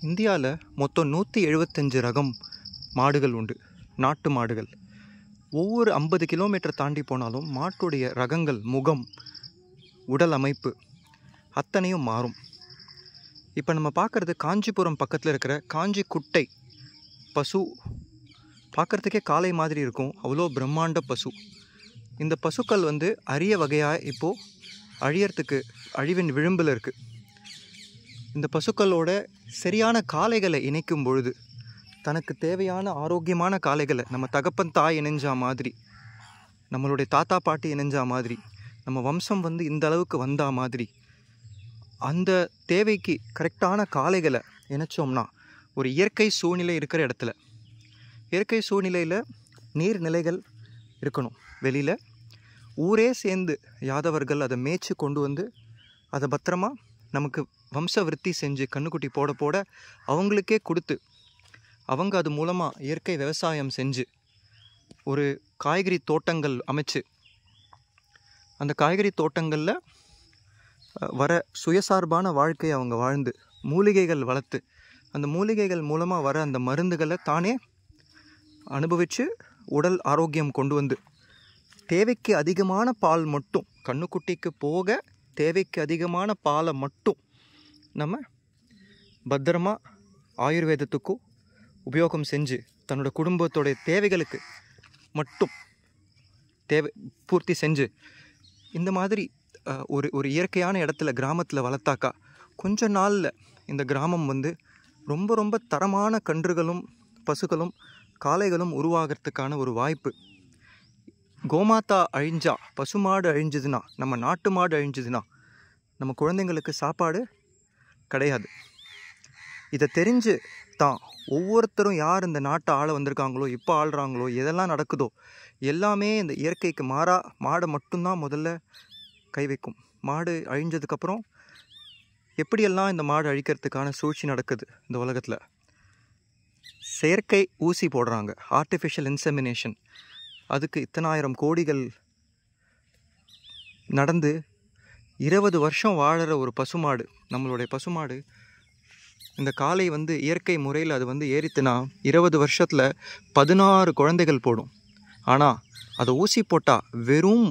இந்தியாவில் மொத்தம் 175 ரகம் மாடுகள் உண்டு, நாட்டு மாடுகள். ஒவ்வொரு 50 கிலோமீட்டர் தாண்டி போனாலும் மாட்டுடைய ரகங்கள், முகம், உடல் அமைப்பு அத்தனையும் மாறும். இப்போ நம்ம பார்க்குறது காஞ்சிபுரம் பக்கத்தில் இருக்கிற காஞ்சி குட்டை பசு. பார்க்குறதுக்கே காளை மாதிரி இருக்கும், அவ்வளோ பிரம்மாண்ட பசு. இந்த பசுக்கள் அரிய வகையாக இப்போது அழியறதுக்கு, அழிவின் விளிம்பில் இருக்குது. இந்த பசுக்களோட சரியான காளைகளை இணைக்கும் பொழுது தனக்கு தேவையான ஆரோக்கியமான காளைகளை, நம்ம தகப்பன் தாய் இணைஞ்சா மாதிரி, நம்மளுடைய தாத்தா பாட்டி இணைஞ்சா மாதிரி, நம்ம வம்சம் இந்த அளவுக்கு வந்தா மாதிரி, அந்த தேவைக்கு கரெக்டான காளைகளை இணைச்சோம்னா ஒரு இயற்கை சூழ்நிலை இருக்கிற இடத்துல, இயற்கை சூழ்நிலையில் நீர்நிலைகள் இருக்கணும், வெளியில் ஊரே சேர்ந்து யாதவர்கள் அதை மேய்ச்சி கொண்டு அதை பத்திரமா நமக்கு வம்ச விருத்தி செஞ்சு கண்ணுக்குட்டி போட போட அவங்களுக்கே கொடுத்து, அவங்க அது மூலமாக இயற்கை விவசாயம் செஞ்சு ஒரு காய்கறி தோட்டங்கள் அமைச்சு, அந்த காய்கறி தோட்டங்களில் வர சுயசார்பான வாழ்க்கையை அவங்க வாழ்ந்து மூலிகைகள் வளர்த்து, அந்த மூலிகைகள் மூலமாக வர அந்த மருந்துகளை தானே அனுபவித்து உடல் ஆரோக்கியம் கொண்டு தேவைக்கு அதிகமான பால் மட்டும், கண்ணுக்குட்டிக்கு போக தேவைக்கு அதிகமான பாலை மட்டும் நம்ம பத்திரமா ஆயுர்வேதத்துக்கும் உபயோகம் செஞ்சு தன்னோட குடும்பத்தோடைய தேவைகளுக்கு மட்டும் பூர்த்தி செஞ்சு இந்த மாதிரி ஒரு இயற்கையான இடத்துல கிராமத்தில் வளர்த்தாக்கா கொஞ்ச நாளில் இந்த கிராமம் ரொம்ப ரொம்ப தரமான கன்றுகளும் பசுக்களும் காளைகளும் உருவாகிறதுக்கான ஒரு வாய்ப்பு. கோமாதா அழிஞ்சா, பசுமாடு அழிஞ்சதுன்னா, நம்ம நாட்டு மாடு அழிஞ்சதுன்னா நம்ம குழந்தைங்களுக்கு சாப்பாடு கிடையாது. இதை தெரிஞ்சு தான் ஒவ்வொருத்தரும் யார் இந்த நாட்டை ஆள வந்திருக்காங்களோ, இப்போ ஆள்றாங்களோ, எதெல்லாம் நடக்குதோ எல்லாமே இந்த இயற்கைக்கு மாடை மட்டும்தான் முதல்ல கை வைக்கும். மாடு அழிஞ்சதுக்கப்புறம் எப்படியெல்லாம் இந்த மாடு அழிக்கிறதுக்கான சூழ்ச்சி நடக்குது இந்த உலகத்தில். செயற்கை ஊசி போடுறாங்க, ஆர்டிஃபிஷியல் இன்செமினேஷன். அதுக்கு இத்தனாயிரம் கோடிகள் நடந்து 20 வருஷம் வாழற ஒரு பசுமாடு, நம்மளுடைய பசுமாடு, இந்த காளை இயற்கை முறையில் அது ஏறித்துனா 20 வருஷத்தில் 16 குழந்தைகள் போடும். ஆனால் அதை ஊசி போட்டால் வெறும்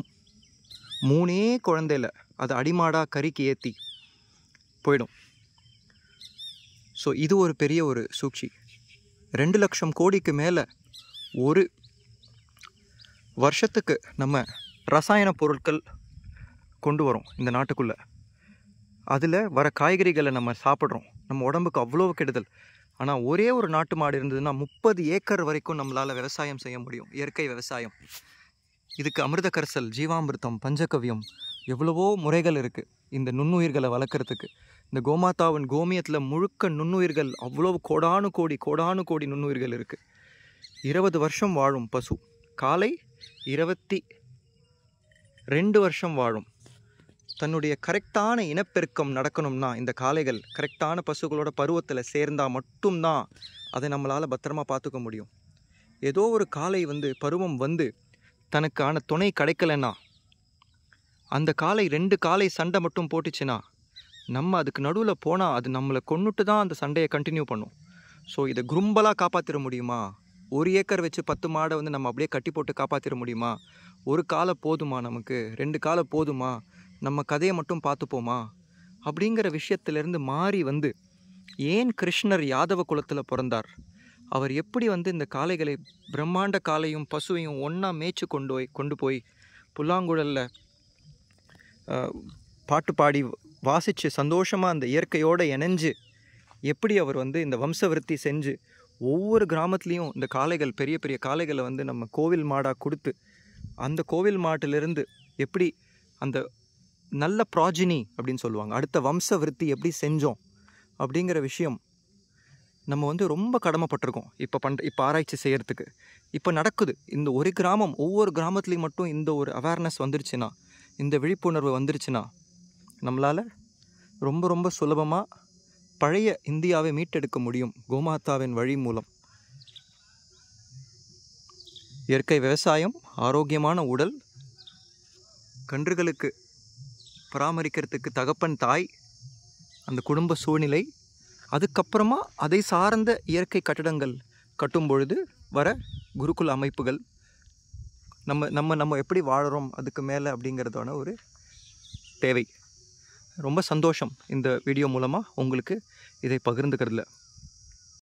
3 குழந்தையில் அது அடிமாடாக கறிக்கு ஏற்றி போயிடும். ஸோ இது ஒரு பெரிய ஒரு சூழ்ச்சி. 2 லட்சம் கோடிக்கு மேலே ஒரு வருஷத்துக்கு நம்ம ரசாயன பொருட்கள் கொண்டு வரோம் இந்த நாட்டுக்குள்ளே. அதில் வர காய்கறிகளை நம்ம சாப்பிட்றோம், நம்ம உடம்புக்கு அவ்வளோ கெடுதல். ஆனால் ஒரே ஒரு நாட்டு மாடு இருந்ததுன்னா 30 ஏக்கர் வரைக்கும் நம்மளால் விவசாயம் செய்ய முடியும், இயற்கை விவசாயம். இதுக்கு அமிர்த கரிசல், ஜீவாமிர்தம், பஞ்சகவ்யம், எவ்வளவோ முறைகள் இருக்குது இந்த நுண்ணுயிர்களை வளர்க்குறதுக்கு. இந்த கோமாதாவின் கோமியத்தில் முழுக்க நுண்ணுயிர்கள், அவ்வளோ கோடானு கோடி நுண்ணுயிர்கள் இருக்குது. 20 வருஷம் வாழும் பசு. காளை 22 வருஷம் வாழும். தன்னுடைய கரெக்டான இனப்பெருக்கம் நடக்கணும்னா இந்த காளைகள் கரெக்டான பசுகளோட பருவத்தில் சேர்ந்தால் மட்டும்தான் அதை நம்மளால் பத்திரமா பார்த்துக்க முடியும். ஏதோ ஒரு காளை பருவம் தனக்கான துணை கிடைக்கலன்னா, அந்த காளை 2 காளை சண்டை மட்டும் போட்டுச்சுன்னா நம்ம அதுக்கு நடுவில் போனால் அது நம்மளை கொன்னுட்டு தான் அந்த சண்டையை கண்டினியூ பண்ணும். ஸோ இதை கும்பலாக காப்பாற்றிட முடியுமா? 1 ஏக்கர் வச்சு 10 மாடை நம்ம அப்படியே கட்டி போட்டு காப்பாற்றிட முடியுமா? ஒரு காலை போதுமா? நமக்கு 2 காலை போதுமா? நம்ம கதையை மட்டும் பார்த்துப்போமா? அப்படிங்கிற விஷயத்திலேருந்து மாறி ஏன் கிருஷ்ணர் யாதவ குலத்தில் பிறந்தார், அவர் எப்படி இந்த காளைகளை, பிரம்மாண்ட காளையும் பசுவையும் ஒன்றா மேய்ச்சி கொண்டு போய் புல்லாங்குழலில் பாட்டு பாடி வாசித்து சந்தோஷமாக அந்த இயற்கையோடு இணைஞ்சு எப்படி அவர் இந்த வம்சவிருத்தி செஞ்சு ஒவ்வொரு கிராமத்துலேயும் இந்த காளைகள், பெரிய பெரிய காளைகளை நம்ம கோவில் மாடாக கொடுத்து, அந்த கோவில் மாட்டிலிருந்து எப்படி அந்த நல்ல ப்ராஜினி அப்படின்னு சொல்லுவாங்க, அடுத்த வம்ச விருத்தி எப்படி செஞ்சோம் அப்படிங்கிற விஷயம் நம்ம ரொம்ப கடமைப்பட்டிருக்கோம். இப்போ ஆராய்ச்சி செய்கிறதுக்கு இப்போ நடக்குது. இந்த ஒரு கிராமம், ஒவ்வொரு கிராமத்துலேயும் மட்டும் இந்த ஒரு அவேர்னஸ் வந்துருச்சுன்னா, இந்த விழிப்புணர்வு வந்துருச்சுன்னா நம்மளால் ரொம்ப ரொம்ப சுலபமாக பழைய இந்தியாவை மீட்டெடுக்க முடியும். கோமாதாவின் வழி மூலம் இயற்கை விவசாயம், ஆரோக்கியமான உடல், கன்றுகளுக்கு பராமரிக்கிறதுக்கு தகப்பன் தாய், அந்த குடும்ப சூழ்நிலை, அதுக்கப்புறமா அதை சார்ந்த இயற்கை கட்டடங்கள் கட்டும் பொழுது வர குருகுல அமைப்புகள் நம்ம எப்படி வாழறோம் அதுக்கு மேலே அப்படிங்கிறதான ஒரு தேவை. ரொம்ப சந்தோஷம் இந்த வீடியோ மூலமாக உங்களுக்கு இதை பகிர்ந்துக்கிறதுல.